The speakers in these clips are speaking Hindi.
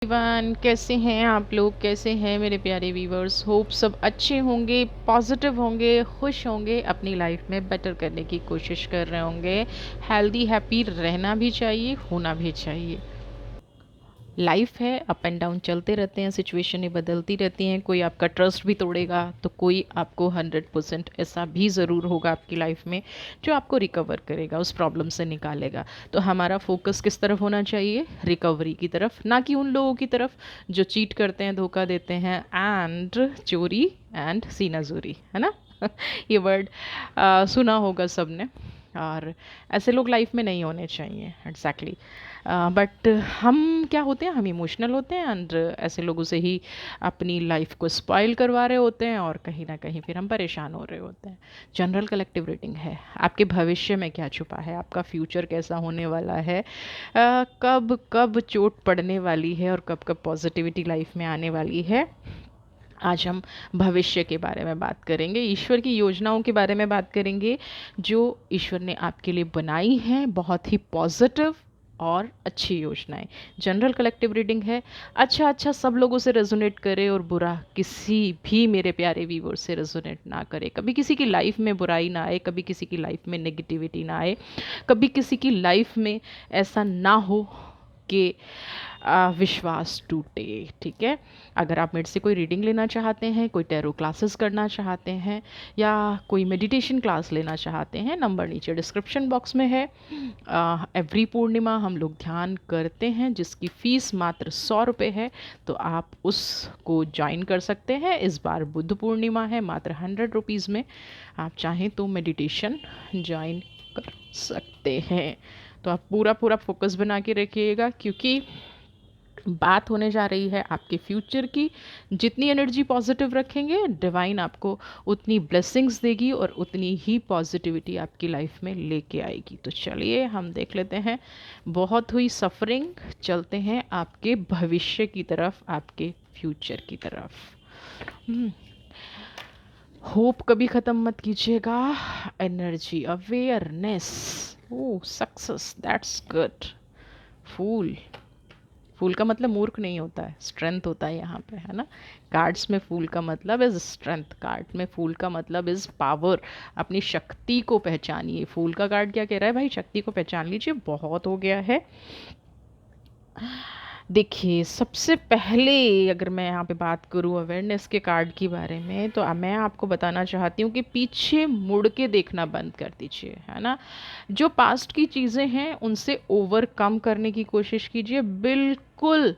एवरीवन, कैसे हैं आप लोग? कैसे हैं मेरे प्यारे व्यूवर्स? होप सब अच्छे होंगे, पॉजिटिव होंगे, खुश होंगे, अपनी लाइफ में बेटर करने की कोशिश कर रहे होंगे। हेल्दी हैप्पी रहना भी चाहिए, होना भी चाहिए। लाइफ है, अप एंड डाउन चलते रहते हैं, सिचुएशनें बदलती रहती हैं। कोई आपका ट्रस्ट भी तोड़ेगा तो कोई आपको 100% ऐसा भी ज़रूर होगा आपकी लाइफ में जो आपको रिकवर करेगा, उस प्रॉब्लम से निकालेगा। तो हमारा फोकस किस तरफ होना चाहिए? रिकवरी की तरफ, ना कि उन लोगों की तरफ जो चीट करते हैं, धोखा देते हैं एंड चोरी एंड सीनाजोरी, है ना? ये वर्ड सुना होगा सबने। और ऐसे लोग लाइफ में नहीं होने चाहिए, एग्जैक्टली। बट हम क्या होते हैं, हम इमोशनल होते हैं एंड ऐसे लोगों से ही अपनी लाइफ को स्पॉइल करवा रहे होते हैं और कहीं ना कहीं फिर हम परेशान हो रहे होते हैं। जनरल कलेक्टिव रीडिंग है, आपके भविष्य में क्या छुपा है, आपका फ्यूचर कैसा होने वाला है, कब कब चोट पड़ने वाली है और कब कब पॉजिटिविटी लाइफ में आने वाली है। आज हम भविष्य के बारे में बात करेंगे, ईश्वर की योजनाओं के बारे में बात करेंगे जो ईश्वर ने आपके लिए बनाई हैं, बहुत ही पॉजिटिव और अच्छी योजनाएं। जनरल कलेक्टिव रीडिंग है, अच्छा अच्छा सब लोगों से रेजोनेट करे और बुरा किसी भी मेरे प्यारे व्यूवर से रेजोनेट ना करे। कभी किसी की लाइफ में बुराई ना आए, कभी किसी की लाइफ में नेगेटिविटी ना आए, कभी किसी की लाइफ में ऐसा ना हो कि विश्वास टूटे। ठीक है? अगर आप मेरे से कोई रीडिंग लेना चाहते हैं, कोई टैरो क्लासेस करना चाहते हैं या कोई मेडिटेशन क्लास लेना चाहते हैं, नंबर नीचे डिस्क्रिप्शन बॉक्स में है। एवरी पूर्णिमा हम लोग ध्यान करते हैं जिसकी फ़ीस मात्र 100 रुपये है, तो आप उसको ज्वाइन कर सकते हैं। इस बार बुद्ध पूर्णिमा है, मात्र 100 रुपीज़ में आप चाहें तो मेडिटेशन ज्वाइन कर सकते हैं। तो आप पूरा पूरा फोकस बना के रखिएगा क्योंकि बात होने जा रही है आपके फ्यूचर की। जितनी एनर्जी पॉजिटिव रखेंगे, डिवाइन आपको उतनी ब्लेसिंग्स देगी और उतनी ही पॉजिटिविटी आपकी लाइफ में लेके आएगी। तो चलिए हम देख लेते हैं। बहुत हुई सफरिंग, चलते हैं आपके भविष्य की तरफ, आपके फ्यूचर की तरफ। होप कभी ख़त्म मत कीजिएगा। Energy, awareness, oh success, that's good. Fool, fool का मतलब मूर्ख नहीं होता है, स्ट्रेंथ होता है यहाँ पे, है ना? कार्ड्स में फूल का मतलब इज स्ट्रेंथ, कार्ड में फूल का मतलब इज पावर। अपनी शक्ति को पहचानिए। फूल का कार्ड क्या कह रहा है? भाई शक्ति को पहचान लीजिए, बहुत हो गया है। देखिए, सबसे पहले अगर मैं यहाँ पे बात करूँ अवेयरनेस के कार्ड के बारे में, तो मैं आपको बताना चाहती हूँ कि पीछे मुड़ के देखना बंद कर दीजिए, है ना? जो पास्ट की चीज़ें हैं उनसे ओवरकम करने की कोशिश कीजिए। बिल्कुल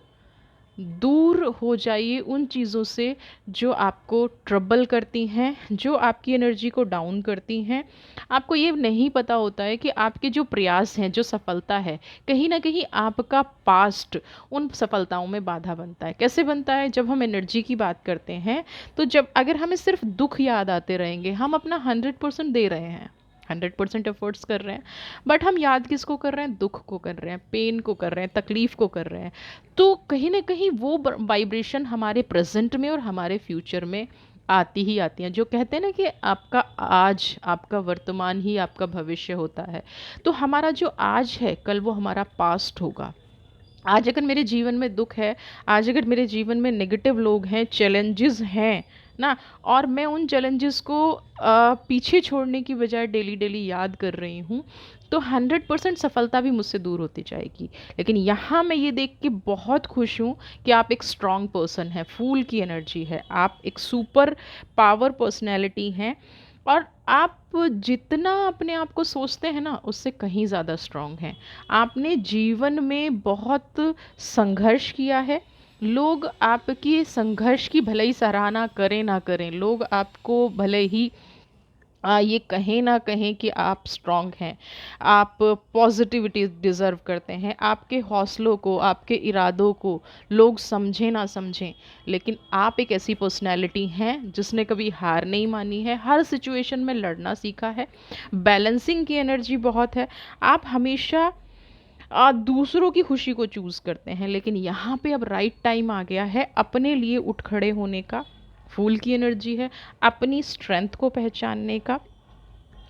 दूर हो जाइए उन चीज़ों से जो आपको ट्रबल करती हैं, जो आपकी एनर्जी को डाउन करती हैं। आपको ये नहीं पता होता है कि आपके जो प्रयास हैं, जो सफलता है, कहीं ना कहीं आपका पास्ट उन सफलताओं में बाधा बनता है। कैसे बनता है? जब हम एनर्जी की बात करते हैं, तो जब अगर हमें सिर्फ दुख याद आते रहेंगे, हम अपना 100% दे रहे हैं, 100% एफर्ट्स कर रहे हैं, बट हम याद किसको कर रहे हैं? दुख को कर रहे हैं, पेन को कर रहे हैं, तकलीफ को कर रहे हैं। तो कहीं ना कहीं वो वाइब्रेशन हमारे प्रेजेंट में और हमारे फ्यूचर में आती ही आती हैं। जो कहते हैं ना कि आपका आज, आपका वर्तमान ही आपका भविष्य होता है। तो हमारा जो आज है, कल वो हमारा पास्ट होगा। आज अगर मेरे जीवन में दुख है, आज अगर मेरे जीवन में नेगेटिव लोग हैं, चैलेंजेस हैं ना, और मैं उन चैलेंजेस को पीछे छोड़ने की बजाय डेली डेली याद कर रही हूँ, तो 100% सफलता भी मुझसे दूर होती जाएगी। लेकिन यहाँ मैं ये देख के बहुत खुश हूँ कि आप एक स्ट्रॉन्ग पर्सन हैं, फूल की एनर्जी है, आप एक सुपर पावर पर्सनैलिटी हैं और आप जितना अपने आप को सोचते हैं ना, उससे कहीं ज़्यादा स्ट्रॉन्ग हैं। आपने जीवन में बहुत संघर्ष किया है। लोग आपकी संघर्ष की भले ही सराहना करें ना करें, लोग आपको भले ही ये कहें ना कहें कि आप स्ट्रॉन्ग हैं, आप पॉजिटिविटी डिज़र्व करते हैं, आपके हौसलों को, आपके इरादों को लोग समझें ना समझें, लेकिन आप एक ऐसी पर्सनैलिटी हैं जिसने कभी हार नहीं मानी है, हर सिचुएशन में लड़ना सीखा है, बैलेंसिंग की एनर्जी बहुत है। आप हमेशा दूसरों की खुशी को चूज़ करते हैं, लेकिन यहाँ पे अब राइट टाइम आ गया है अपने लिए उठ खड़े होने का। फूल की एनर्जी है, अपनी स्ट्रेंथ को पहचानने का।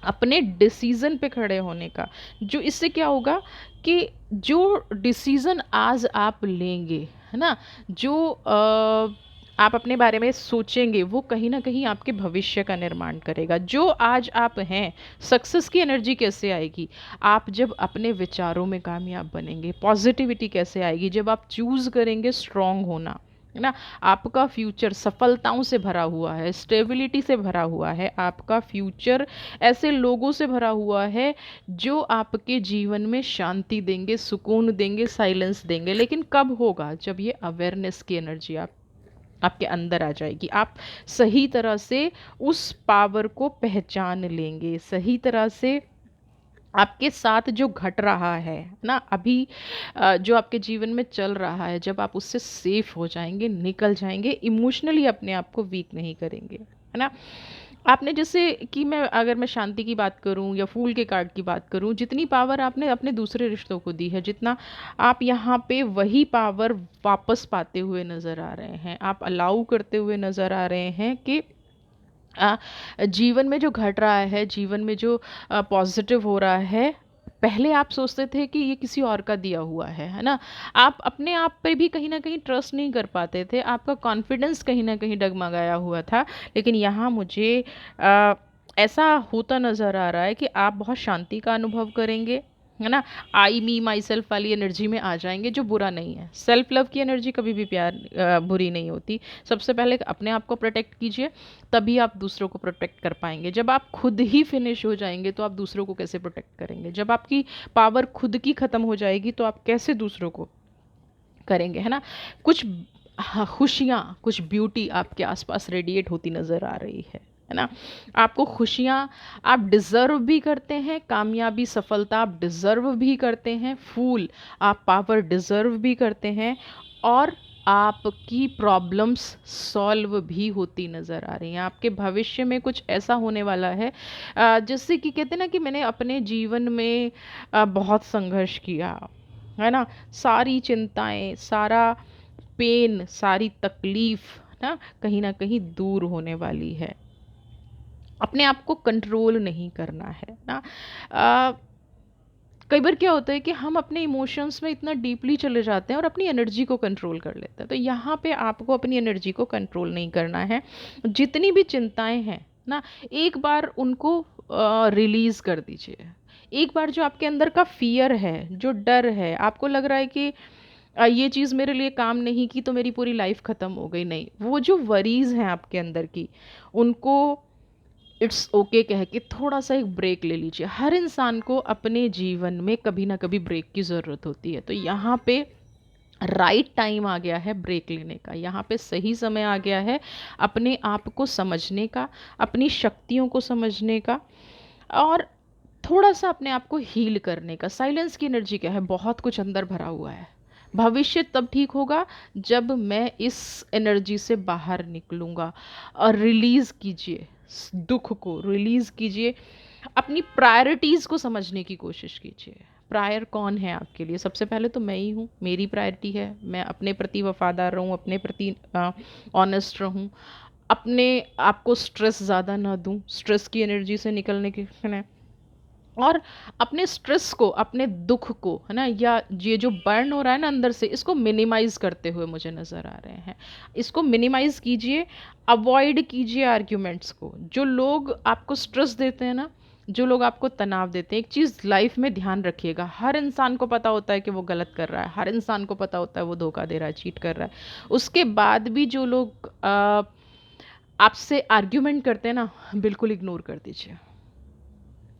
अपने डिसीज़न पे खड़े होने का। जो इससे क्या होगा कि जो डिसीज़न आज आप लेंगे, है ना? जो आप अपने बारे में सोचेंगे, वो कहीं न कहीं आपके भविष्य का निर्माण करेगा। जो आज आप हैं, सक्सेस की एनर्जी कैसे आएगी? आप जब अपने विचारों में कामयाब बनेंगे। पॉज़िटिविटी कैसे आएगी? जब आप चूज़ करेंगे स्ट्रॉन्ग होना, है ना? आपका फ्यूचर सफलताओं से भरा हुआ है, स्टेबिलिटी से भरा हुआ है। आपका फ्यूचर ऐसे लोगों से भरा हुआ है जो आपके जीवन में शांति देंगे, सुकून देंगे, साइलेंस देंगे। लेकिन कब होगा? जब ये अवेयरनेस की एनर्जी आपके अंदर आ जाएगी। आप सही तरह से उस पावर को पहचान लेंगे, सही तरह से आपके साथ जो घट रहा है ना अभी, जो आपके जीवन में चल रहा है, जब आप उससे सेफ हो जाएंगे, निकल जाएंगे, इमोशनली अपने आप को वीक नहीं करेंगे, है ना? आपने जैसे कि अगर मैं शांति की बात करूं या फूल के कार्ड की बात करूं, जितनी पावर आपने अपने दूसरे रिश्तों को दी है, जितना आप यहाँ पे वही पावर वापस पाते हुए नज़र आ रहे हैं, आप अलाउ करते हुए नज़र आ रहे हैं कि अ, जीवन में जो घट रहा है, जीवन में जो पॉजिटिव हो रहा है, पहले आप सोचते थे कि ये किसी और का दिया हुआ है ना? आप अपने आप पे भी कहीं न कहीं ट्रस्ट नहीं कर पाते थे, आपका कॉन्फिडेंस कहीं न कहीं डगमगाया हुआ था। लेकिन यहाँ मुझे अ, ऐसा होता नज़र आ रहा है कि आप बहुत शांति का अनुभव करेंगे, है ना? आई, मी, माई सेल्फ वाली एनर्जी में आ जाएँगे, जो बुरा नहीं है। सेल्फ लव की एनर्जी कभी भी बुरी नहीं होती। सबसे पहले अपने आप को प्रोटेक्ट कीजिए, तभी आप दूसरों को प्रोटेक्ट कर पाएँगे। जब आप खुद ही फिनिश हो जाएँगे, तो आप दूसरों को कैसे प्रोटेक्ट करेंगे? जब आपकी पावर खुद की ख़त्म हो जाएगी, तो आप कैसे दूसरों को करेंगे, है ना? कुछ खुशियाँ, कुछ ब्यूटी आपके आस-पास रेडिएट होती नज़र आ रही है ना? आपको खुशियाँ आप डिज़र्व भी करते हैं, कामयाबी, सफलता आप डिज़र्व भी करते हैं, फूल आप पावर डिज़र्व भी करते हैं, और आपकी प्रॉब्लम्स सॉल्व भी होती नज़र आ रही हैं। आपके भविष्य में कुछ ऐसा होने वाला है, जैसे कि कहते हैं ना कि मैंने अपने जीवन में बहुत संघर्ष किया, है ना? सारी चिंताएँ, सारा पेन, सारी तकलीफ़ ना कहीं न कहीं दूर होने वाली है। अपने आप को कंट्रोल नहीं करना है ना। अ, कई बार क्या होता है कि हम अपने इमोशंस में इतना डीपली चले जाते हैं और अपनी एनर्जी को कंट्रोल कर लेते हैं। तो यहाँ पे आपको अपनी एनर्जी को कंट्रोल नहीं करना है। जितनी भी चिंताएं हैं ना, एक बार उनको रिलीज कर दीजिए। एक बार जो आपके अंदर का फियर है, जो डर है, आपको लग रहा है कि ये चीज़ मेरे लिए काम नहीं की तो मेरी पूरी लाइफ ख़त्म हो गई, नहीं, वो जो वरीज हैं आपके अंदर की, उनको इट्स ओके कह के थोड़ा सा एक ब्रेक ले लीजिए। हर इंसान को अपने जीवन में कभी ना कभी ब्रेक की ज़रूरत होती है। तो यहाँ पे राइट टाइम आ गया है ब्रेक लेने का, यहाँ पे सही समय आ गया है अपने आप को समझने का, अपनी शक्तियों को समझने का, और थोड़ा सा अपने आप को हील करने का। साइलेंस की एनर्जी क्या है? बहुत कुछ अंदर भरा हुआ है। भविष्य तब ठीक होगा जब मैं इस एनर्जी से बाहर निकलूँगा। और रिलीज़ कीजिए, दुख को रिलीज़ कीजिए, अपनी प्रायोरिटीज़ को समझने की कोशिश कीजिए। प्रायर कौन है आपके लिए? सबसे पहले तो मैं ही हूँ, मेरी प्रायोरिटी है, मैं अपने प्रति वफादार रहूँ, अपने प्रति ऑनेस्ट रहूँ, अपने आप को स्ट्रेस ज़्यादा ना दूँ, स्ट्रेस की एनर्जी से निकलने के लिए, और अपने स्ट्रेस को, अपने दुख को, है ना, या ये जो बर्न हो रहा है ना अंदर से, इसको मिनिमाइज करते हुए मुझे नज़र आ रहे हैं। इसको मिनिमाइज कीजिए, अवॉइड कीजिए आर्ग्यूमेंट्स को। जो लोग आपको स्ट्रेस देते हैं ना, जो लोग आपको तनाव देते हैं, एक चीज़ लाइफ में ध्यान रखिएगा, हर इंसान को पता होता है कि वो गलत कर रहा है, हर इंसान को पता होता है वो धोखा दे रहा है, चीट कर रहा है। उसके बाद भी जो लोग आपसे आर्ग्यूमेंट करते हैं ना, बिल्कुल इग्नोर कर दीजिए।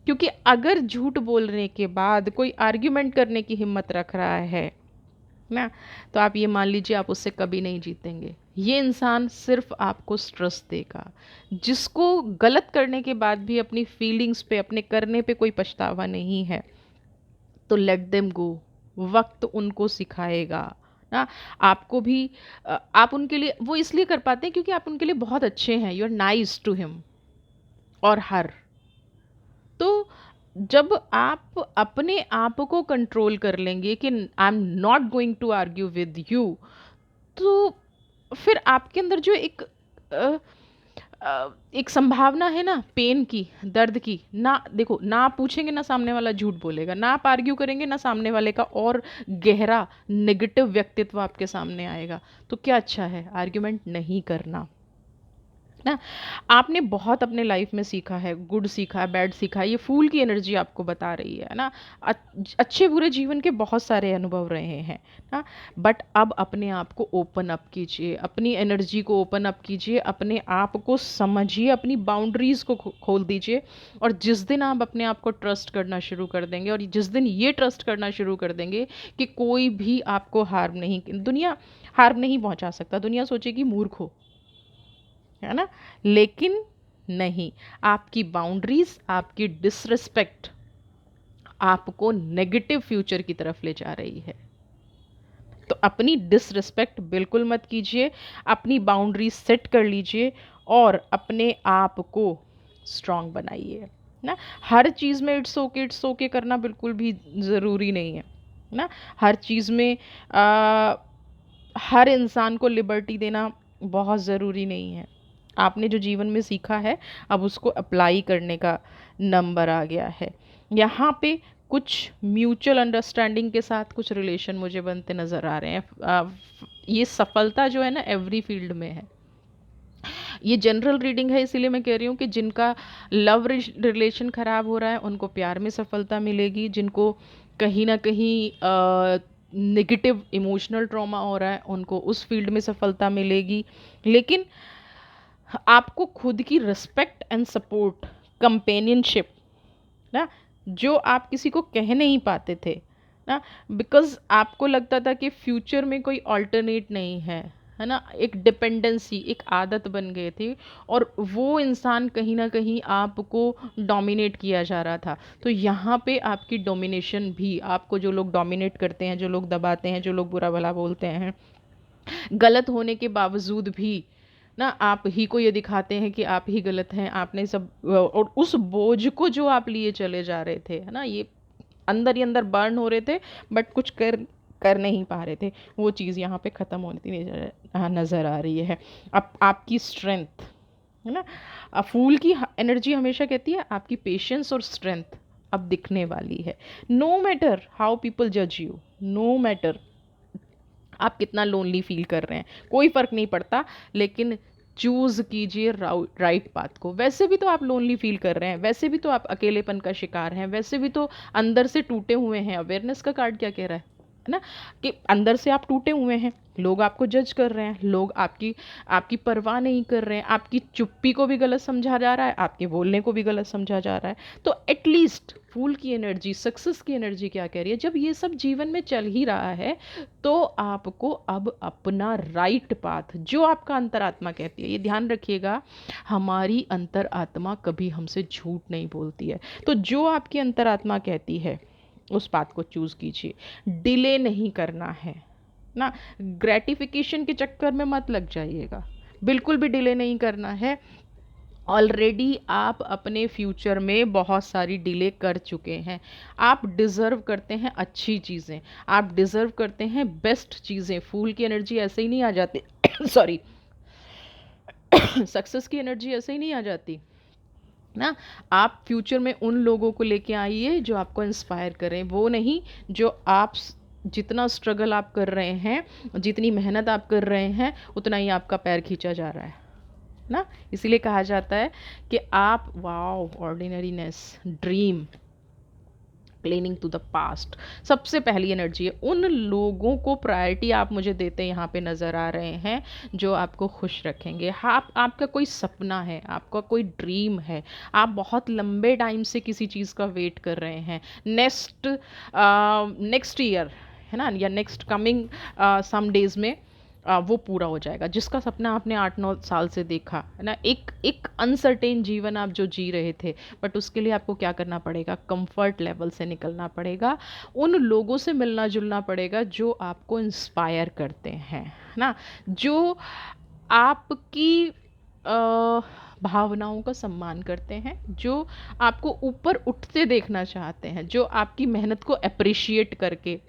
क्योंकि अगर झूठ बोलने के बाद कोई आर्ग्यूमेंट करने की हिम्मत रख रहा है ना, तो आप ये मान लीजिए आप उससे कभी नहीं जीतेंगे। ये इंसान सिर्फ आपको स्ट्रेस देगा। जिसको गलत करने के बाद भी अपनी फीलिंग्स पे, अपने करने पे कोई पछतावा नहीं है, तो लेट देम गो। वक्त उनको सिखाएगा ना। आपको भी आप उनके लिए वो इसलिए कर पाते हैं क्योंकि आप उनके लिए बहुत अच्छे हैं, you are nice to him और हर। तो जब आप अपने आप को कंट्रोल कर लेंगे कि I am not going to argue with you, तो फिर आपके अंदर जो एक एक संभावना है ना पेन की, दर्द की। ना देखो, ना आप पूछेंगे ना सामने वाला झूठ बोलेगा, ना आप आर्ग्यू करेंगे ना सामने वाले का और गहरा नेगेटिव व्यक्तित्व आपके सामने आएगा। तो क्या अच्छा है आर्ग्यूमेंट नहीं करना ना। आपने बहुत अपने लाइफ में सीखा है, गुड सीखा है, बैड सीखा है, ये फूल की एनर्जी आपको बता रही है ना। अच्छे बुरे जीवन के बहुत सारे अनुभव रहे हैं ना। बट अब अपने आप को ओपन अप कीजिए, अपनी एनर्जी को ओपन अप कीजिए, अपने आप को समझिए, अपनी बाउंड्रीज को खोल दीजिए। और जिस दिन आप अपने आप को ट्रस्ट करना शुरू कर देंगे, और जिस दिन ये ट्रस्ट करना शुरू कर देंगे कि कोई भी आपको हार्म नहीं, दुनिया हार्म नहीं पहुंचा सकता, दुनिया सोचेगी मूर्ख हो, है ना। लेकिन नहीं, आपकी बाउंड्रीज, आपकी डिसरिस्पेक्ट आपको नेगेटिव फ्यूचर की तरफ ले जा रही है। तो अपनी डिसरिस्पेक्ट बिल्कुल मत कीजिए, अपनी बाउंड्री सेट कर लीजिए और अपने आप को स्ट्रांग बनाइए ना। हर चीज़ में इट्स ओके करना बिल्कुल भी ज़रूरी नहीं है ना। हर चीज़ में हर इंसान को लिबर्टी देना बहुत ज़रूरी नहीं है। आपने जो जीवन में सीखा है अब उसको अप्लाई करने का नंबर आ गया है। यहाँ पे कुछ म्यूचुअल अंडरस्टैंडिंग के साथ कुछ रिलेशन मुझे बनते नज़र आ रहे हैं। ये सफलता जो है ना एवरी फील्ड में है। ये जनरल रीडिंग है, इसीलिए मैं कह रही हूँ कि जिनका लव रिलेशन ख़राब हो रहा है उनको प्यार में सफलता मिलेगी, जिनको कहीं ना कहीं नेगेटिव इमोशनल ट्रॉमा हो रहा है उनको उस फील्ड में सफलता मिलेगी। लेकिन आपको खुद की रिस्पेक्ट एंड सपोर्ट, कंपेनियनशिप ना, जो आप किसी को कह नहीं पाते थे ना, बिकॉज आपको लगता था कि फ्यूचर में कोई ऑल्टरनेट नहीं है ना। एक डिपेंडेंसी, एक आदत बन गए थे और वो इंसान कहीं ना कहीं आपको डोमिनेट किया जा रहा था। तो यहाँ पे आपकी डोमिनेशन भी, आपको जो लोग डोमिनेट करते हैं, जो लोग दबाते हैं, जो लोग बुरा भला बोलते हैं, गलत होने के बावजूद भी ना आप ही को ये दिखाते हैं कि आप ही गलत हैं, आपने सब, और उस बोझ को जो आप लिए चले जा रहे थे, है ना, ये अंदर ही अंदर बर्न हो रहे थे बट कुछ कर कर नहीं पा रहे थे, वो चीज़ यहाँ पे ख़त्म होती नज़र आ रही है। अब आपकी स्ट्रेंथ, है ना, फूल की एनर्जी हमेशा कहती है आपकी पेशेंस और स्ट्रेंथ अब दिखने वाली है। नो मैटर हाउ पीपल जज यू, नो मैटर आप कितना लोनली फील कर रहे हैं, कोई फ़र्क नहीं पड़ता, लेकिन चूज़ कीजिए राइट पाथ को। वैसे भी तो आप लोनली फील कर रहे हैं, वैसे भी तो आप अकेलेपन का शिकार हैं, वैसे भी तो अंदर से टूटे हुए हैं। अवेयरनेस का कार्ड क्या कह रहा है ना, कि अंदर से आप टूटे हुए हैं, लोग आपको जज कर रहे हैं, लोग आपकी आपकी परवाह नहीं कर रहे हैं, आपकी चुप्पी को भी गलत समझा जा रहा है, आपके बोलने को भी गलत समझा जा रहा है। तो एटलीस्ट फूल की एनर्जी, सक्सेस की एनर्जी क्या कह रही है, जब ये सब जीवन में चल ही रहा है तो आपको अब अपना राइट पाथ, जो आपका अंतरात्मा कहती है, ये ध्यान रखिएगा, हमारी अंतरात्मा कभी हमसे झूठ नहीं बोलती है। तो जो आपकी अंतरात्मा कहती है उस बात को चूज़ कीजिए, डिले नहीं करना है ना, ग्रेटिफिकेशन के चक्कर में मत लग जाइएगा, बिल्कुल भी डिले नहीं करना है। ऑलरेडी आप अपने फ्यूचर में बहुत सारी डिले कर चुके हैं। आप डिज़र्व करते हैं अच्छी चीज़ें, आप डिज़र्व करते हैं बेस्ट चीज़ें। फूल की एनर्जी ऐसे ही नहीं आ जाती सॉरी सक्सेस की एनर्जी ऐसे ही नहीं आ जाती ना। आप फ्यूचर में उन लोगों को लेके आइए जो आपको इंस्पायर करें, वो नहीं जो आप जितना स्ट्रगल आप कर रहे हैं, जितनी मेहनत आप कर रहे हैं, उतना ही आपका पैर खींचा जा रहा है ना। इसीलिए कहा जाता है कि आप wow ordinariness dream cleaning to the past, सबसे पहली एनर्जी है। उन लोगों को प्रायोरिटी आप मुझे देते यहाँ पे नज़र आ रहे हैं जो आपको खुश रखेंगे। आपका कोई सपना है, आपका कोई ड्रीम है, आप बहुत लंबे टाइम से किसी चीज़ का वेट कर रहे हैं, नेक्स्ट ईयर, है ना, या नेक्स्ट कमिंग सम डेज में वो पूरा हो जाएगा। जिसका सपना आपने 8-9 साल से देखा है ना, एक एक अनसर्टेन जीवन आप जो जी रहे थे, बट उसके लिए आपको क्या करना पड़ेगा, कंफर्ट लेवल से निकलना पड़ेगा, उन लोगों से मिलना जुलना पड़ेगा जो आपको इंस्पायर करते हैं ना, जो आपकी भावनाओं का सम्मान करते हैं, जो आपको ऊपर उठते देखना चाहते हैं, जो आपकी मेहनत को अप्रिशिएट करके।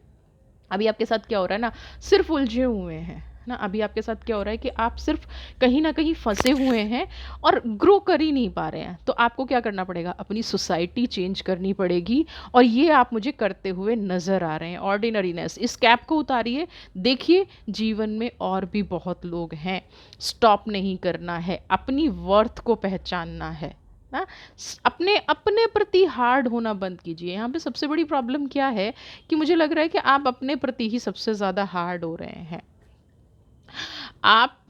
अभी आपके साथ क्या हो रहा है ना, सिर्फ उलझे हुए हैं है ना। अभी आपके साथ क्या हो रहा है कि आप सिर्फ कहीं ना कहीं फंसे हुए हैं और ग्रो कर ही नहीं पा रहे हैं। तो आपको क्या करना पड़ेगा, अपनी सोसाइटी चेंज करनी पड़ेगी, और ये आप मुझे करते हुए नज़र आ रहे हैं। ऑर्डिनरीनेस, इस कैप को उतारिए, देखिए जीवन में और भी बहुत लोग हैं। स्टॉप नहीं करना है, अपनी वर्थ को पहचानना है ना। अपने अपने प्रति हार्ड होना बंद कीजिए। यहाँ पे सबसे बड़ी प्रॉब्लम क्या है कि मुझे लग रहा है कि आप अपने प्रति ही सबसे ज़्यादा हार्ड हो रहे हैं। आप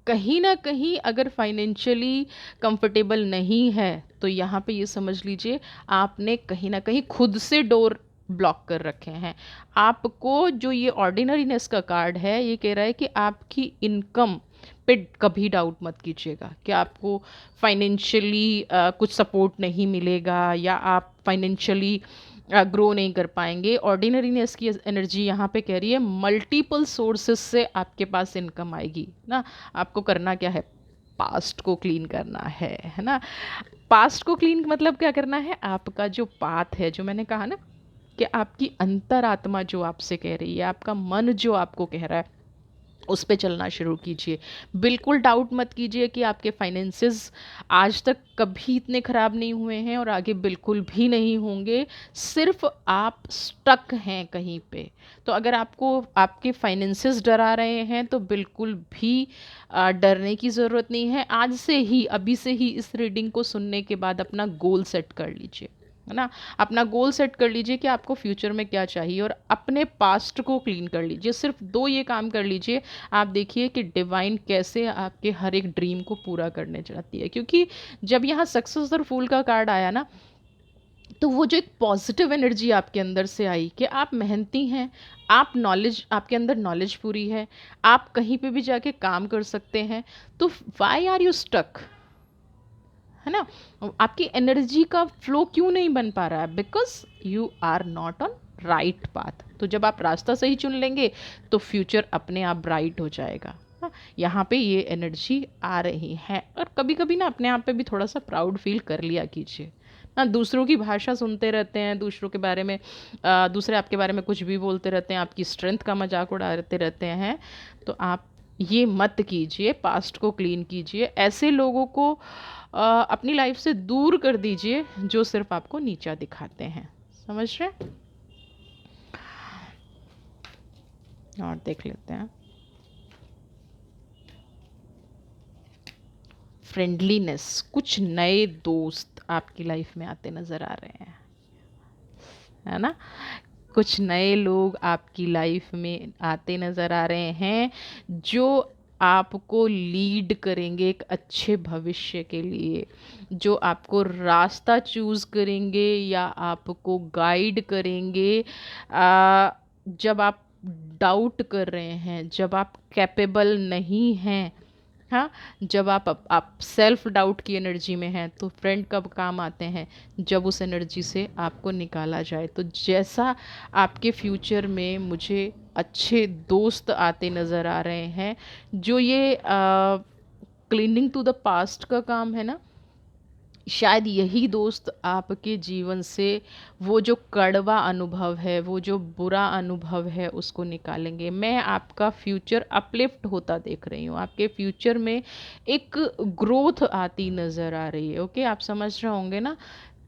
कहीं ना कहीं अगर फाइनेंशियली कंफर्टेबल नहीं है तो यहाँ पे ये समझ लीजिए आपने कहीं ना कहीं खुद से डोर ब्लॉक कर रखे हैं। आपको जो ये ऑर्डिनरीनेस का कार्ड है ये कह रहा है कि आपकी इनकम पे कभी डाउट मत कीजिएगा कि आपको फाइनेंशियली कुछ सपोर्ट नहीं मिलेगा या आप फाइनेंशियली ग्रो नहीं कर पाएंगे। ऑर्डिनरीनेस की एनर्जी यहाँ पे कह रही है मल्टीपल सोर्सेस से आपके पास इनकम आएगी ना। आपको करना क्या है, पास्ट को क्लीन करना है ना। पास्ट को क्लीन मतलब क्या करना है, आपका जो पाथ है, जो मैंने कहा ना कि आपकी अंतरात्मा जो आपसे कह रही है, आपका मन जो आपको कह रहा है, उस पे चलना शुरू कीजिए। बिल्कुल डाउट मत कीजिए कि आपके फाइनेंसेस आज तक कभी इतने ख़राब नहीं हुए हैं और आगे बिल्कुल भी नहीं होंगे। सिर्फ आप स्टक हैं कहीं पे। तो अगर आपको आपके फाइनेंसेस डरा रहे हैं तो बिल्कुल भी डरने की ज़रूरत नहीं है। आज से ही, अभी से ही इस रीडिंग को सुनने के बाद अपना गोल सेट कर लीजिए, है ना। अपना गोल सेट कर लीजिए कि आपको फ्यूचर में क्या चाहिए और अपने पास्ट को क्लीन कर लीजिए। सिर्फ दो ये काम कर लीजिए, आप देखिए कि डिवाइन कैसे आपके हर एक ड्रीम को पूरा करने चाहती है। क्योंकि जब यहाँ सक्सेस और फूल का कार्ड आया ना, तो वो जो एक पॉजिटिव एनर्जी आपके अंदर से आई कि आप मेहनती हैं, आप नॉलेज, आपके अंदर नॉलेज पूरी है, आप कहीं पे भी जाके काम कर सकते हैं, तो वाई आर यू स्टक, है ना। आपकी एनर्जी का फ्लो क्यों नहीं बन पा रहा है, because you are not on right path. तो जब आप रास्ता सही चुन लेंगे तो फ्यूचर अपने आप ब्राइट हो जाएगा। हाँ, यहाँ पे ये एनर्जी आ रही है। और कभी कभी ना अपने आप पे भी थोड़ा सा प्राउड फील कर लिया कीजिए ना। दूसरों की भाषा सुनते रहते हैं, दूसरों के बारे में दूसरे आपके बारे में कुछ भी बोलते रहते हैं, आपकी स्ट्रेंथ का मजाक उड़ाते रहते हैं, तो आप ये मत कीजिए। पास्ट को क्लीन कीजिए, ऐसे लोगों को अपनी लाइफ से दूर कर दीजिए जो सिर्फ आपको नीचा दिखाते हैं। समझ रहे हैं? और देख लेते हैं फ्रेंडलीनेस। कुछ नए दोस्त आपकी लाइफ में आते नज़र आ रहे हैं, है ना। कुछ नए लोग आपकी लाइफ में आते नज़र आ रहे हैं जो आपको लीड करेंगे एक अच्छे भविष्य के लिए, जो आपको रास्ता चूज़ करेंगे या आपको गाइड करेंगे। जब आप डाउट कर रहे हैं, जब आप कैपेबल नहीं हैं, हाँ, जब आप सेल्फ डाउट की एनर्जी में हैं, तो फ्रेंड कब काम आते हैं, जब उस एनर्जी से आपको निकाला जाए। तो जैसा आपके फ्यूचर में मुझे अच्छे दोस्त आते नज़र आ रहे हैं, जो ये क्लीनिंग टू द पास्ट का काम है ना, शायद यही दोस्त आपके जीवन से वो जो कड़वा अनुभव है, वो जो बुरा अनुभव है, उसको निकालेंगे। मैं आपका फ्यूचर अपलिफ्ट होता देख रही हूँ, आपके फ्यूचर में एक ग्रोथ आती नज़र आ रही है। ओके, आप समझ रहे होंगे ना।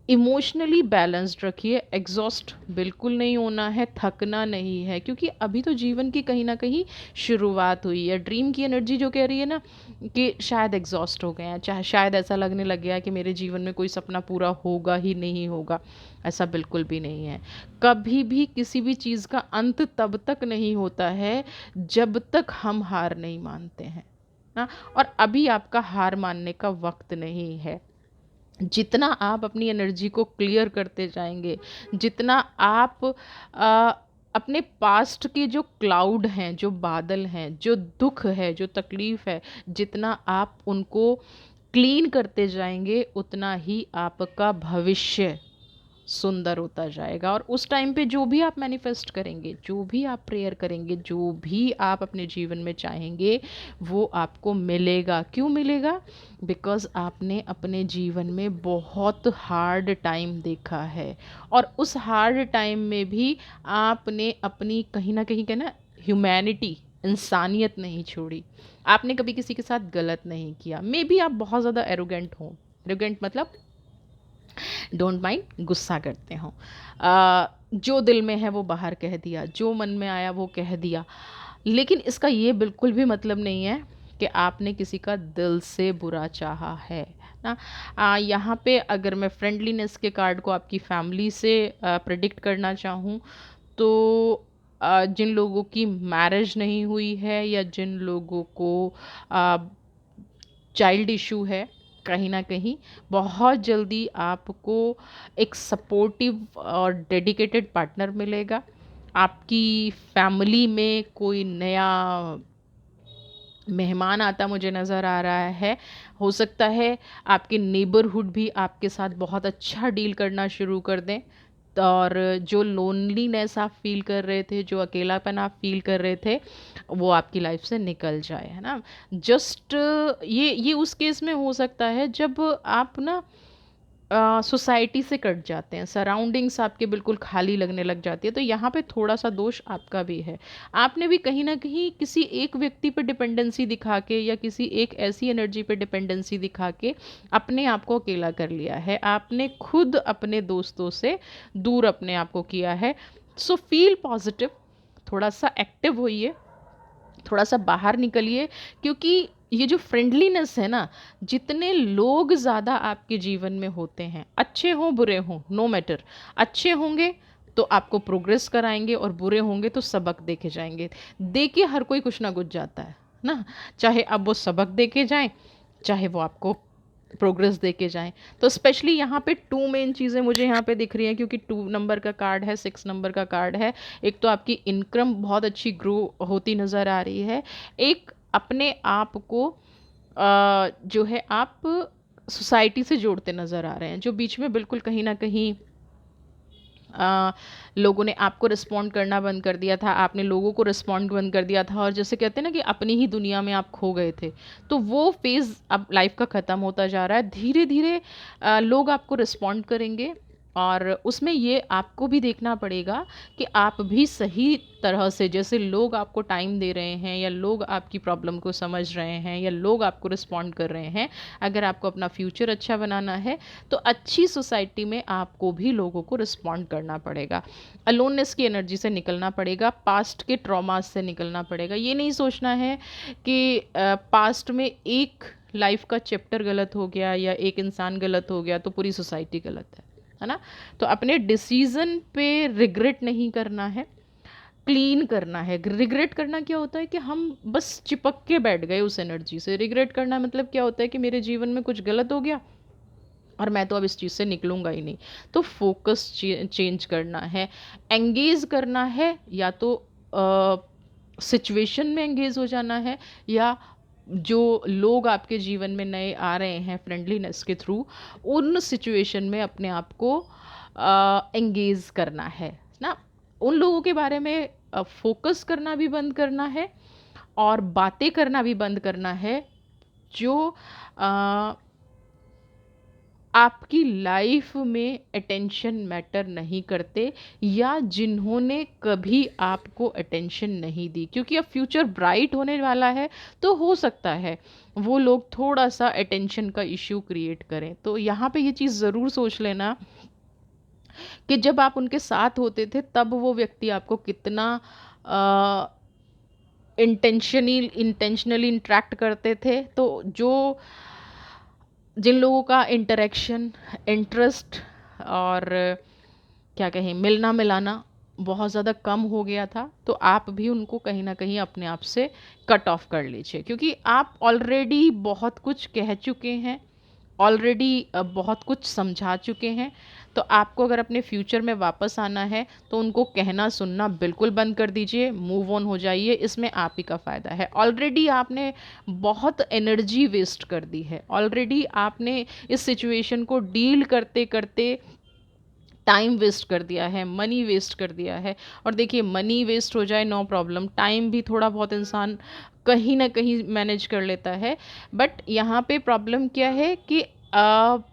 इमोशनली बैलेंस्ड रखिए, एग्जॉस्ट बिल्कुल नहीं होना है, थकना नहीं है, क्योंकि अभी तो जीवन की कहीं ना कहीं शुरुआत हुई है। ड्रीम की एनर्जी जो कह रही है ना कि शायद एग्जॉस्ट हो गए हैं, चाहे शायद ऐसा लगने लग गया है कि मेरे जीवन में कोई सपना पूरा होगा ही नहीं होगा। ऐसा बिल्कुल भी नहीं है। कभी भी किसी भी चीज़ का अंत तब तक नहीं होता है जब तक हम हार नहीं मानते हैं ना। और अभी आपका हार मानने का वक्त नहीं है। जितना आप अपनी एनर्जी को क्लियर करते जाएंगे, जितना आप अपने पास्ट के जो क्लाउड हैं, जो बादल हैं, जो दुख है, जो तकलीफ़ है, जितना आप उनको क्लीन करते जाएंगे, उतना ही आपका भविष्य सुंदर होता जाएगा। और उस टाइम पे जो भी आप मैनिफेस्ट करेंगे, जो भी आप प्रेयर करेंगे, जो भी आप अपने जीवन में चाहेंगे, वो आपको मिलेगा। क्यों मिलेगा? बिकॉज़ आपने अपने जीवन में बहुत हार्ड टाइम देखा है, और उस हार्ड टाइम में भी आपने अपनी कहीं ना कहीं कहना ह्यूमैनिटी इंसानियत नहीं छोड़ी, आपने कभी किसी के साथ गलत नहीं किया। मे बी आप बहुत ज़्यादा एरोगेंट हो, एरोगेंट मतलब डोंट माइंड, गुस्सा करते हो, जो दिल में है वो बाहर कह दिया, जो मन में आया वो कह दिया। लेकिन इसका ये बिल्कुल भी मतलब नहीं है कि आपने किसी का दिल से बुरा चाहा है ना। यहाँ पे अगर मैं फ्रेंडलीनेस के कार्ड को आपकी फैमिली से प्रिडिक्ट करना चाहूँ, तो जिन लोगों की मैरिज नहीं हुई है या जिन लोगों को चाइल्ड इशू है, कहीं ना कहीं बहुत जल्दी आपको एक सपोर्टिव और डेडिकेटेड पार्टनर मिलेगा। आपकी फैमिली में कोई नया मेहमान आता मुझे नज़र आ रहा है। हो सकता है आपके नेबरहुड भी आपके साथ बहुत अच्छा डील करना शुरू कर दें, और जो लोनलीनेस आप फील कर रहे थे, जो अकेलापन आप फील कर रहे थे, वो आपकी लाइफ से निकल जाए, है ना। जस्ट ये उस केस में हो सकता है जब आप ना सोसाइटी से कट जाते हैं, सराउंडिंग्स आपके बिल्कुल खाली लगने लग जाती है। तो यहाँ पे थोड़ा सा दोष आपका भी है। आपने भी कहीं ना कहीं किसी एक व्यक्ति पर डिपेंडेंसी दिखा के या किसी एक ऐसी एनर्जी पे डिपेंडेंसी दिखा के अपने आप को अकेला कर लिया है। आपने खुद अपने दोस्तों से दूर अपने आप को किया है। सो फील पॉजिटिव, थोड़ा सा एक्टिव होइए, थोड़ा सा बाहर निकलिए, क्योंकि ये जो फ्रेंडलीनेस है ना, जितने लोग ज़्यादा आपके जीवन में होते हैं, अच्छे हों बुरे हों, नो मैटर, अच्छे होंगे तो आपको प्रोग्रेस कराएंगे और बुरे होंगे तो सबक देके जाएंगे। देके हर कोई कुछ ना कुछ जाता है ना, चाहे अब वो सबक देके जाएं, चाहे वो आपको प्रोग्रेस देके जाएं। तो स्पेशली यहाँ पे टू मेन चीज़ें मुझे यहाँ पे दिख रही हैं, क्योंकि 2 नंबर का कार्ड है, 6 नंबर का कार्ड है। एक तो आपकी इनकम बहुत अच्छी ग्रो होती नज़र आ रही है। एक अपने आप को जो है आप सोसाइटी से जोड़ते नज़र आ रहे हैं, जो बीच में बिल्कुल कहीं ना कहीं लोगों ने आपको रिस्पॉन्ड करना बंद कर दिया था, आपने लोगों को रिस्पॉन्ड बंद कर दिया था, और जैसे कहते हैं ना कि अपनी ही दुनिया में आप खो गए थे। तो वो फेज़ अब लाइफ का ख़त्म होता जा रहा है। धीरे धीरे लोग आपको रिस्पॉन्ड करेंगे, और उसमें ये आपको भी देखना पड़ेगा कि आप भी सही तरह से, जैसे लोग आपको टाइम दे रहे हैं या लोग आपकी प्रॉब्लम को समझ रहे हैं या लोग आपको रिस्पॉन्ड कर रहे हैं, अगर आपको अपना फ्यूचर अच्छा बनाना है तो अच्छी सोसाइटी में आपको भी लोगों को रिस्पॉन्ड करना पड़ेगा। अलोननेस की एनर्जी से निकलना पड़ेगा, पास्ट के ट्रॉमास से निकलना पड़ेगा। ये नहीं सोचना है कि पास्ट में एक लाइफ का चैप्टर गलत हो गया या एक इंसान गलत हो गया तो पूरी सोसाइटी गलत है ना। तो अपने डिसीज़न पे रिग्रेट नहीं करना है, क्लीन करना है। रिग्रेट करना क्या होता है कि हम बस चिपक के बैठ गए उस एनर्जी से। रिग्रेट करना मतलब क्या होता है कि मेरे जीवन में कुछ गलत हो गया और मैं तो अब इस चीज़ से निकलूंगा ही नहीं। तो फोकस चेंज करना है, एंगेज करना है, या तो सिचुएशन में एंगेज हो जाना है, या जो लोग आपके जीवन में नए आ रहे हैं फ्रेंडलीनेस के थ्रू, उन सिचुएशन में अपने आप को एंगेज करना है ना। उन लोगों के बारे में फोकस करना भी बंद करना है और बातें करना भी बंद करना है जो आपकी लाइफ में अटेंशन मैटर नहीं करते, या जिन्होंने कभी आपको अटेंशन नहीं दी। क्योंकि अब फ्यूचर ब्राइट होने वाला है, तो हो सकता है वो लोग थोड़ा सा अटेंशन का इश्यू क्रिएट करें। तो यहाँ पे ये चीज़ ज़रूर सोच लेना कि जब आप उनके साथ होते थे तब वो व्यक्ति आपको कितना इंटेंशनली इंटरेक्ट करते थे। तो जो जिन लोगों का इंटरेक्शन, इंटरेस्ट और क्या कहें, मिलना मिलाना बहुत ज़्यादा कम हो गया था, तो आप भी उनको कहीं ना कहीं अपने आप से कट ऑफ कर लीजिए। क्योंकि आप ऑलरेडी बहुत कुछ कह चुके हैं, ऑलरेडी बहुत कुछ समझा चुके हैं। तो आपको अगर अपने फ्यूचर में वापस आना है तो उनको कहना सुनना बिल्कुल बंद कर दीजिए, मूव ऑन हो जाइए। इसमें आप ही का फ़ायदा है। ऑलरेडी आपने बहुत एनर्जी वेस्ट कर दी है, ऑलरेडी आपने इस सिचुएशन को डील करते करते टाइम वेस्ट कर दिया है, मनी वेस्ट कर दिया है। और देखिए, मनी वेस्ट हो जाए नो प्रॉब्लम, टाइम भी थोड़ा बहुत इंसान कहीं ना कहीं मैनेज कर लेता है। बट यहाँ पे प्रॉब्लम क्या है कि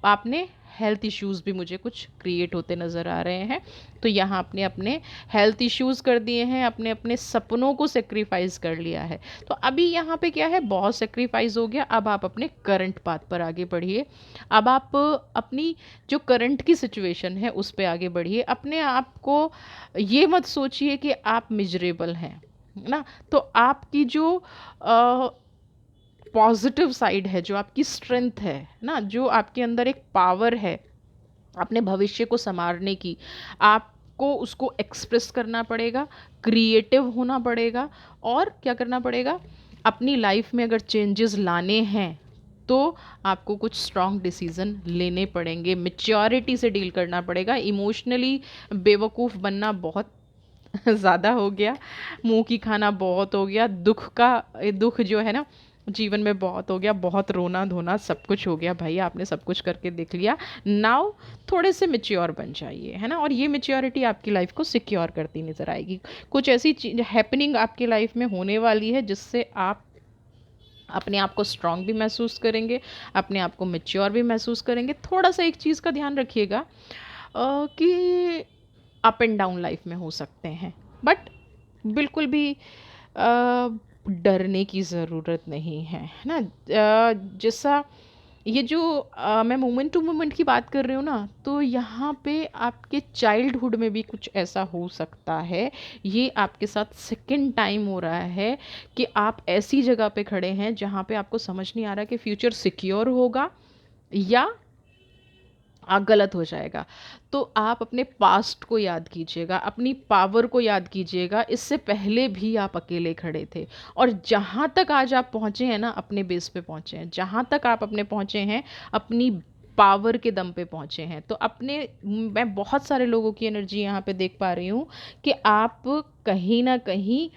आपने हेल्थ इश्यूज़ भी मुझे कुछ क्रिएट होते नज़र आ रहे हैं। तो यहाँ आपने अपने हेल्थ इश्यूज़ कर दिए हैं, अपने अपने सपनों को सेक्रीफाइस कर लिया है। तो अभी यहाँ पे क्या है, बहुत सेक्रीफाइस हो गया, अब आप अपने करंट पाथ पर आगे बढ़िए। अब आप अपनी जो करंट की सिचुएशन है उस पे आगे बढ़िए। अपने आप को ये मत सोचिए कि आप मिजरेबल हैं, है ना। तो आपकी जो पॉजिटिव साइड है, जो आपकी स्ट्रेंथ है ना, जो आपके अंदर एक पावर है अपने भविष्य को संवारने की, आपको उसको एक्सप्रेस करना पड़ेगा, क्रिएटिव होना पड़ेगा। और क्या करना पड़ेगा, अपनी लाइफ में अगर चेंजेस लाने हैं तो आपको कुछ स्ट्रॉन्ग डिसीजन लेने पड़ेंगे, मेच्योरिटी से डील करना पड़ेगा। इमोशनली बेवकूफ़ बनना बहुत ज़्यादा हो गया, मुंह की खाना बहुत हो गया, दुख जो है ना जीवन में बहुत हो गया, बहुत रोना धोना सब कुछ हो गया। भाई आपने सब कुछ करके देख लिया, नाउ थोड़े से मेच्योर बन जाइए, है ना। और ये मेच्योरिटी आपकी लाइफ को सिक्योर करती नज़र आएगी। कुछ ऐसी चीज हैपनिंग आपकी लाइफ में होने वाली है जिससे आप अपने आप को स्ट्रांग भी महसूस करेंगे, अपने आप को मेच्योर भी महसूस करेंगे। थोड़ा सा एक चीज़ का ध्यान रखिएगा कि अप एंड डाउन लाइफ में हो सकते हैं, बट बिल्कुल भी डरने की ज़रूरत नहीं है ना। जैसा ये जो मैं मोमेंट टू मोमेंट की बात कर रही हूँ ना, तो यहाँ पे आपके चाइल्डहुड में भी कुछ ऐसा हो सकता है। ये आपके साथ सेकंड टाइम हो रहा है कि आप ऐसी जगह पे खड़े हैं जहाँ पे आपको समझ नहीं आ रहा कि फ्यूचर सिक्योर होगा या गलत हो जाएगा। तो आप अपने पास्ट को याद कीजिएगा, अपनी पावर को याद कीजिएगा। इससे पहले भी आप अकेले खड़े थे, और जहाँ तक आज आप पहुँचे हैं ना, अपने बेस पे पहुँचे हैं। जहाँ तक आप अपने पहुँचे हैं, अपनी पावर के दम पे पहुँचे हैं। तो अपने मैं बहुत सारे लोगों की एनर्जी यहाँ पे देख पा रही हूँ कि आप कहीं ना कहीं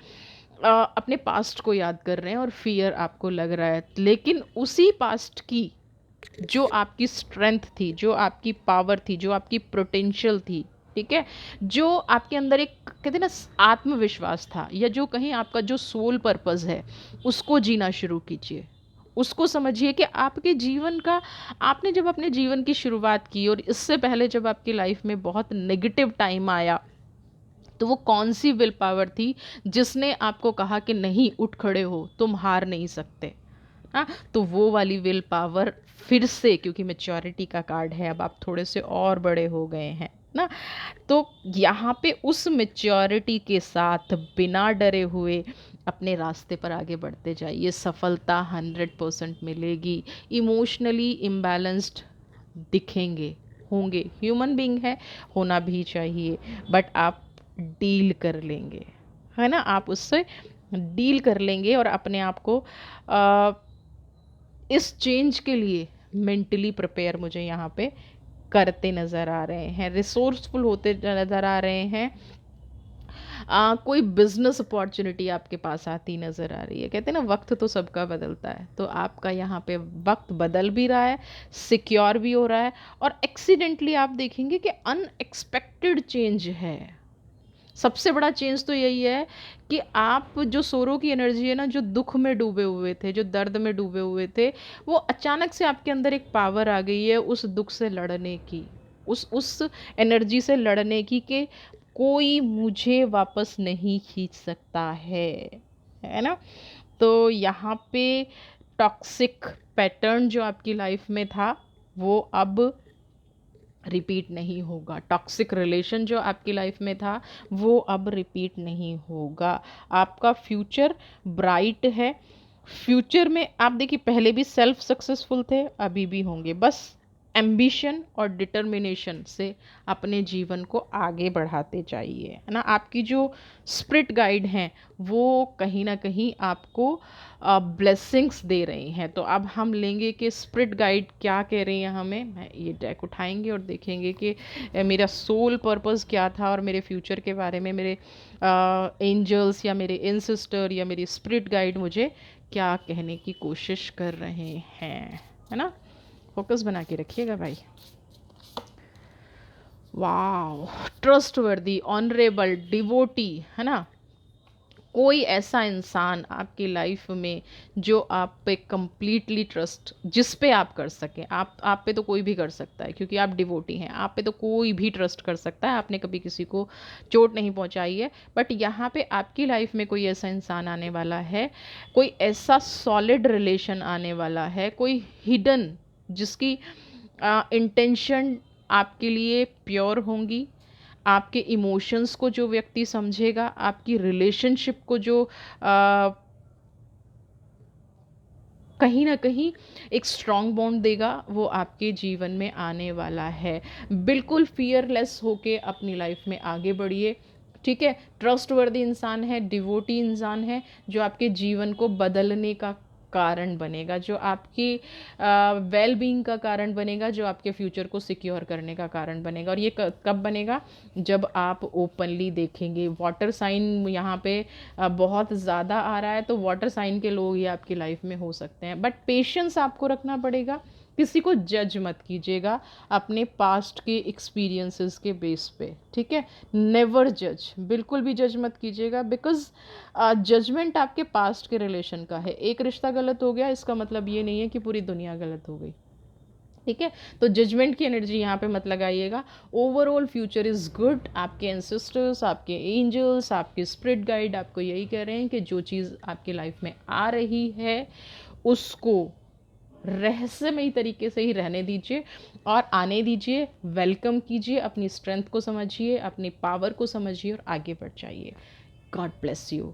अपने पास्ट को याद कर रहे हैं और फियर आपको लग रहा है, लेकिन उसी पास्ट की जो आपकी स्ट्रेंथ थी, जो आपकी पावर थी, जो आपकी पोटेंशियल थी, ठीक है, जो आपके अंदर एक कहते हैं ना आत्मविश्वास था, या जो कहीं आपका जो सोल पर्पस है, उसको जीना शुरू कीजिए। उसको समझिए कि आपके जीवन का, आपने जब अपने जीवन की शुरुआत की और इससे पहले जब आपकी लाइफ में बहुत नेगेटिव टाइम आया, तो वो कौन सी विल पावर थी जिसने आपको कहा कि नहीं, उठ खड़े हो, तुम हार नहीं सकते। हाँ, तो वो वाली विल पावर फिर से, क्योंकि मेच्योरिटी का कार्ड है, अब आप थोड़े से और बड़े हो गए हैं ना, तो यहाँ पे उस मेच्योरिटी के साथ बिना डरे हुए अपने रास्ते पर आगे बढ़ते जाइए। सफलता 100% मिलेगी। इमोशनली इम्बैलेंस्ड दिखेंगे, होंगे, ह्यूमन बीइंग है, होना भी चाहिए, बट आप डील कर लेंगे, है ना। आप उससे डील कर लेंगे और अपने आप को इस चेंज के लिए मेंटली प्रिपेयर मुझे यहाँ पे करते नज़र आ रहे हैं, रिसोर्सफुल होते नज़र आ रहे हैं। कोई बिजनेस अपॉर्चुनिटी आपके पास आती नज़र आ रही है। कहते हैं ना, वक्त तो सबका बदलता है, तो आपका यहाँ पे वक्त बदल भी रहा है, सिक्योर भी हो रहा है, और एक्सीडेंटली आप देखेंगे कि अनएक्सपेक्टेड चेंज है। सबसे बड़ा चेंज तो यही है कि आप जो सोरो की एनर्जी है ना, जो दुख में डूबे हुए थे, जो दर्द में डूबे हुए थे, वो अचानक से आपके अंदर एक पावर आ गई है उस दुख से लड़ने की, उस एनर्जी से लड़ने की, कि कोई मुझे वापस नहीं खींच सकता है ना। तो यहाँ पे टॉक्सिक पैटर्न जो आपकी लाइफ में था वो अब रिपीट नहीं होगा। टॉक्सिक रिलेशन जो आपकी लाइफ में था वो अब रिपीट नहीं होगा। आपका फ्यूचर ब्राइट है। फ्यूचर में आप देखिए, पहले भी सेल्फ सक्सेसफुल थे, अभी भी होंगे। बस एम्बिशन और डिटर्मिनेशन से अपने जीवन को आगे बढ़ाते जाइए, है ना। आपकी जो स्पिरिट गाइड हैं वो कहीं ना कहीं आपको ब्लेसिंग्स दे रही हैं। तो अब हम लेंगे कि स्पिरिट गाइड क्या कह रही हैं हमें। मैं ये डेक उठाएंगे और देखेंगे कि मेरा सोल पर्पस क्या था, और मेरे फ्यूचर के बारे में मेरे एंजल्स या मेरे एंसेस्टर या मेरी स्पिरिट गाइड मुझे क्या कहने की कोशिश कर रहे हैं, है ना। फोकस बना के रखिएगा भाई। वाह, ट्रस्ट वर्दी, ऑनरेबल, डिवोटी, है ना, कोई ऐसा इंसान आपकी लाइफ में जो आप पे कंप्लीटली ट्रस्ट, जिस पे आप कर सकें, आप पे तो कोई भी कर सकता है क्योंकि आप डिवोटी हैं, आप पे तो कोई भी ट्रस्ट कर सकता है, आपने कभी किसी को चोट नहीं पहुंचाई है। बट यहाँ पे आपकी लाइफ में कोई ऐसा इंसान आने वाला है, कोई ऐसा सॉलिड रिलेशन आने वाला है, कोई हिडन, जिसकी इंटेंशन आपके लिए प्योर होंगी, आपके इमोशंस को जो व्यक्ति समझेगा, आपकी रिलेशनशिप को जो कहीं ना कहीं एक स्ट्रॉन्ग बॉन्ड देगा, वो आपके जीवन में आने वाला है। बिल्कुल फियरलेस होके अपनी लाइफ में आगे बढ़िए, ठीक है। ट्रस्टवर्दी इंसान है, डिवोटी इंसान है, जो आपके जीवन को बदलने का कारण बनेगा, जो आपकी वेल बीइंग का कारण बनेगा, जो आपके फ्यूचर को सिक्योर करने का कारण बनेगा। और ये कब बनेगा? जब आप ओपनली देखेंगे। वाटर साइन यहाँ पे बहुत ज़्यादा आ रहा है, तो वाटर साइन के लोग ये आपकी लाइफ में हो सकते हैं। बट पेशेंस आपको रखना पड़ेगा, किसी को जज मत कीजिएगा अपने पास्ट के एक्सपीरियंसेस के बेस पे, ठीक है। नेवर जज, बिल्कुल भी जज मत कीजिएगा, बिकॉज जजमेंट आपके पास्ट के रिलेशन का है। एक रिश्ता गलत हो गया, इसका मतलब ये नहीं है कि पूरी दुनिया गलत हो गई, ठीक है। तो जजमेंट की एनर्जी यहाँ पे मत लगाइएगा। Overall future is good. आपके एंसेस्टर्स, आपके एंजल्स, आपके स्पिरिट गाइड आपको यही कह रहे हैं कि जो चीज़ आपकी लाइफ में आ रही है उसको रहस्यमयी तरीके से ही रहने दीजिए और आने दीजिए, वेलकम कीजिए, अपनी स्ट्रेंथ को समझिए, अपनी पावर को समझिए और आगे बढ़ जाइए। God bless you.